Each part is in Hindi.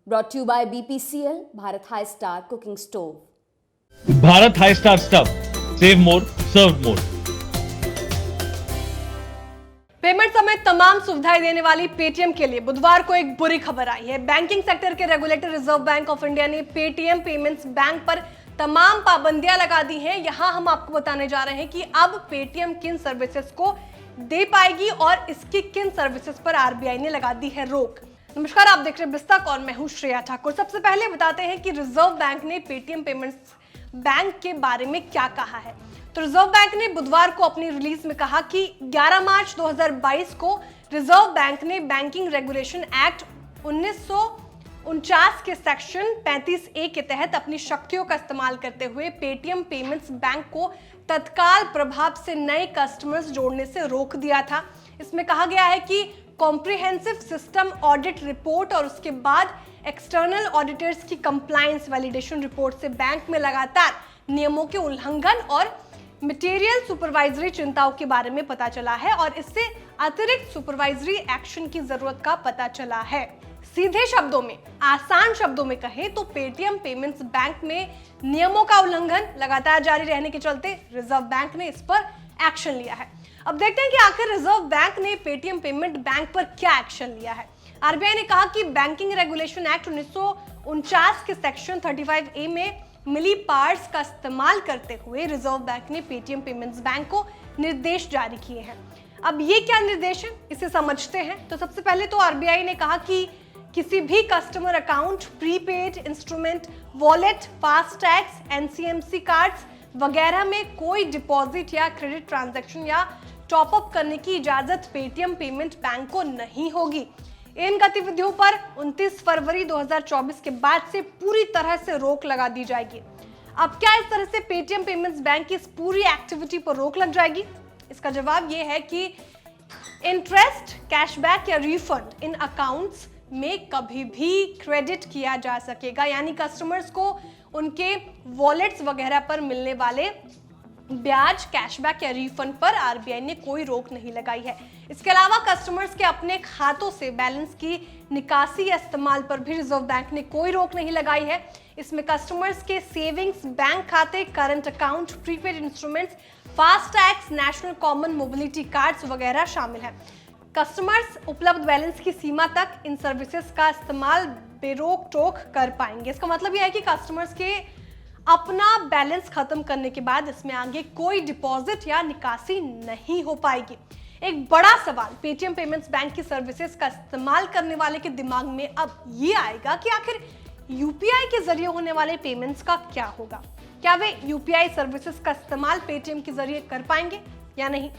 Brought to you by BPCL, Bharat High Star Cooking Stove. Bharat high star stuff, save more, serve more. Payment समेत तमाम सुविधाएं देने वाली पेटीएम के लिए बुधवार को एक बुरी खबर आई है। बैंकिंग सेक्टर के regulator reserve bank of India ने पेटीएम पेमेंट्स बैंक पर तमाम पाबंदियां लगा दी हैं। यहां हम आपको बताने जा रहे हैं कि अब पेटीएम किन सर्विसेज को दे पाएगी और इसकी किन सर्विसेज पर आरबीआई ने लगा दी है रोक। नमस्कार, आप देख रहे हैं बिस्तक और मैं हूं श्रेया ठाकुर। सबसे पहले बताते हैं कि रिजर्व बैंक ने पेटीएम पेमेंट्स बैंक के बारे में क्या कहा है। तो रिजर्व बैंक ने बुधवार को अपनी रिलीज में कहा कि 11 मार्च 2022 को रिजर्व बैंक ने बैंकिंग रेगुलेशन एक्ट 1949 के सेक्शन 35A के तहत अपनी शक्तियों का इस्तेमाल करते हुए पेटीएम पेमेंट्स बैंक को तत्काल प्रभाव से नए कस्टमर्स जोड़ने से रोक दिया था। इसमें कहा गया है कि कॉम्प्रिहेंसिव सिस्टम ऑडिट रिपोर्ट और उसके बाद एक्सटर्नल ऑडिटर्स की कंप्लायंस वैलिडेशन रिपोर्ट से बैंक में लगातार नियमों के उल्लंघन और मटेरियल सुपरवाइजरी चिंताओं के बारे में पता चला है और इससे अतिरिक्त सुपरवाइजरी एक्शन की जरूरत का पता चला है। सीधे शब्दों में, आसान शब्दों में कहें तो पेटीएम पेमेंट्स बैंक में नियमों का उल्लंघन लगातार जारी रहने के चलते रिजर्व बैंक ने इस पर एक्शन लिया है। अब देखते हैं कि आखिर रिजर्व बैंक ने पेटीएम पेमेंट बैंक पर क्या एक्शन लिया है। आरबीआई ने कहा कि बैंकिंग रेगुलेशन एक्ट 1949 के सेक्शन 35A में मिली पार्ट्स का इस्तेमाल करते हुए रिजर्व बैंक ने पेटीएम पेमेंट्स बैंक को निर्देश जारी किए हैं। अब ये क्या निर्देश है, इसे समझते हैं। तो सबसे पहले तो आरबीआई ने कहा कि किसी भी customer account, prepaid instrument, wallet, फास्टैग्स, NCMC cards वगैरह में कोई डिपॉजिट या क्रेडिट ट्रांजैक्शन या टॉप अप करने की इजाजत पेटीएम पेमेंट बैंक को नहीं होगी। इन गतिविधियों पर 29 फरवरी 2024 के बाद से पूरी तरह से रोक लगा दी जाएगी। अब क्या इस तरह से पेटीएम पेमेंट्स बैंक की इस पूरी एक्टिविटी पर रोक लग जाएगी? इसका जवाब ये है कि इंटरेस्ट, कैशबैक या रिफंड इन अकाउंट्स में कभी भी क्रेडिट किया जा सकेगा, यानी कस्टमर्स को उनके वॉलेट्स वगैरह पर मिलने वाले ब्याज, कैशबैक या रिफंड पर आरबीआई ने कोई रोक नहीं लगाई है। इसके अलावा कस्टमर्स के अपने खातों से बैलेंस की निकासी या इस्तेमाल पर भी रिजर्व बैंक ने कोई रोक नहीं लगाई है। इसमें कस्टमर्स के सेविंग्स बैंक खाते, current account, prepaid instruments, फास्टैग्स, national common mobility cards वगैरह शामिल है। कस्टमर्स उपलब्ध बैलेंस की सीमा तक इन सर्विसेज का इस्तेमाल बेरोक टोक कर पाएंगे। इसका मतलब यह है कि कस्टमर्स के अपना बैलेंस खत्म करने के बाद इसमें आगे कोई डिपॉजिट या निकासी नहीं हो पाएगी। एक बड़ा सवाल पेटीएम पेमेंट्स बैंक की सर्विसेज का इस्तेमाल करने वाले के दिमाग में अब ये आएगा कि आखिर यूपीआई के जरिए होने वाले पेमेंट्स का क्या होगा। क्या वे यूपीआई सर्विसेज का इस्तेमाल पेटीएम के जरिए कर पाएंगे या नहीं?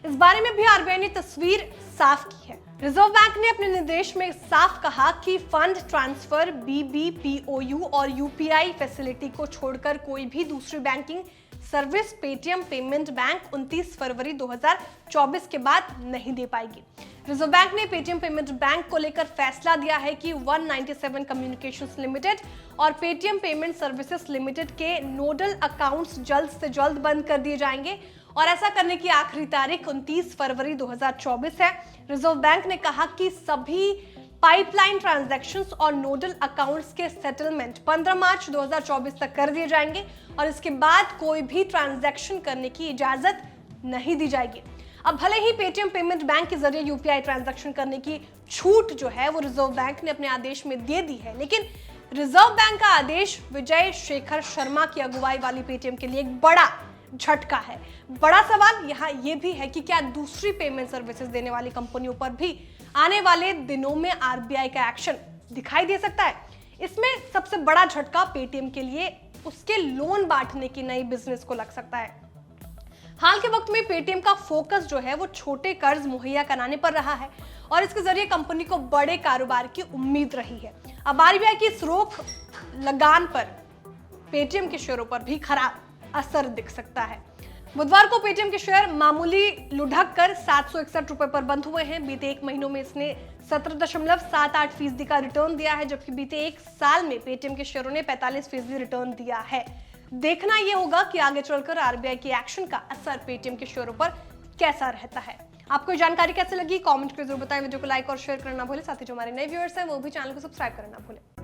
इस बारे में भी आरबीआई ने तस्वीर साफ की है। रिजर्व बैंक ने अपने निर्देश में साफ कहा कि फंड ट्रांसफर, बीबीपीओयू और यूपीआई फैसिलिटी को छोड़कर कोई भी दूसरी banking service Paytm payment bank 29 फरवरी 2024 के बाद नहीं दे पाएगी। रिजर्व बैंक ने पेटीएम पेमेंट बैंक को लेकर फैसला दिया है कि 197 कम्युनिकेशंस लिमिटेड और पेटीएम पेमेंट सर्विसेज लिमिटेड के नोडल अकाउंट्स जल्द से जल्द बंद कर दिए जाएंगे और ऐसा करने की आखिरी तारीख 29 फरवरी 2024 है। रिजर्व बैंक ने कहा कि सभी पाइपलाइन ट्रांजैक्शंस और नोडल अकाउंट्स के सेटलमेंट 15 मार्च 2024 तक कर दिए जाएंगे और इसके बाद कोई भी ट्रांजैक्शन करने की इजाजत नहीं दी जाएगी। अब भले ही पेटीएम पेमेंट बैंक के जरिए यूपीआई ट्रांजैक्शन करने की छूट जो है वो रिजर्व बैंक ने अपने आदेश में दे दी है, लेकिन रिजर्व बैंक का आदेश विजय शेखर शर्मा की अगुवाई वाली पेटीएम के लिए एक बड़ा झटका है। बड़ा सवाल यहाँ ये भी है कि क्या दूसरी पेमेंट सर्विसेज देने वाली कंपनियों पर भी आने वाले दिनों में आरबीआई का एक्शन दिखाई दे सकता है। इसमें सबसे बड़ा झटका पेटीएम के लिए उसके लोन बांटने की नई बिजनेस को लग सकता है। हाल के वक्त में पेटीएम का फोकस जो है वो छोटे कर्ज मुहैया कराने पर रहा है और इसके जरिए कंपनी को बड़े कारोबार की उम्मीद रही है। अब आरबीआई की इस रोक लगान पर पेटीएम के शेयरों पर भी खराब असर दिख सकता है। बुधवार को पेटीएम के शेयर मामूली लुढ़क कर 761 रुपए पर बंद हुए हैं। बीते एक महीनों में इसने 17.78% का रिटर्न दिया है, जबकि बीते एक साल में पेटीएम के शेयरों ने 45% रिटर्न दिया है। देखना यह होगा कि आगे चलकर आरबीआई के एक्शन का असर पेटीएम के शेयरों पर कैसा रहता है। आपको जानकारी कैसे लगी कमेंट करके जरूर बताएं। वीडियो को लाइक और शेयर करना ना भूलें। साथ ही जो हमारे नए व्यूअर्स हैं वो भी चैनल को सब्सक्राइब करना ना भूलें।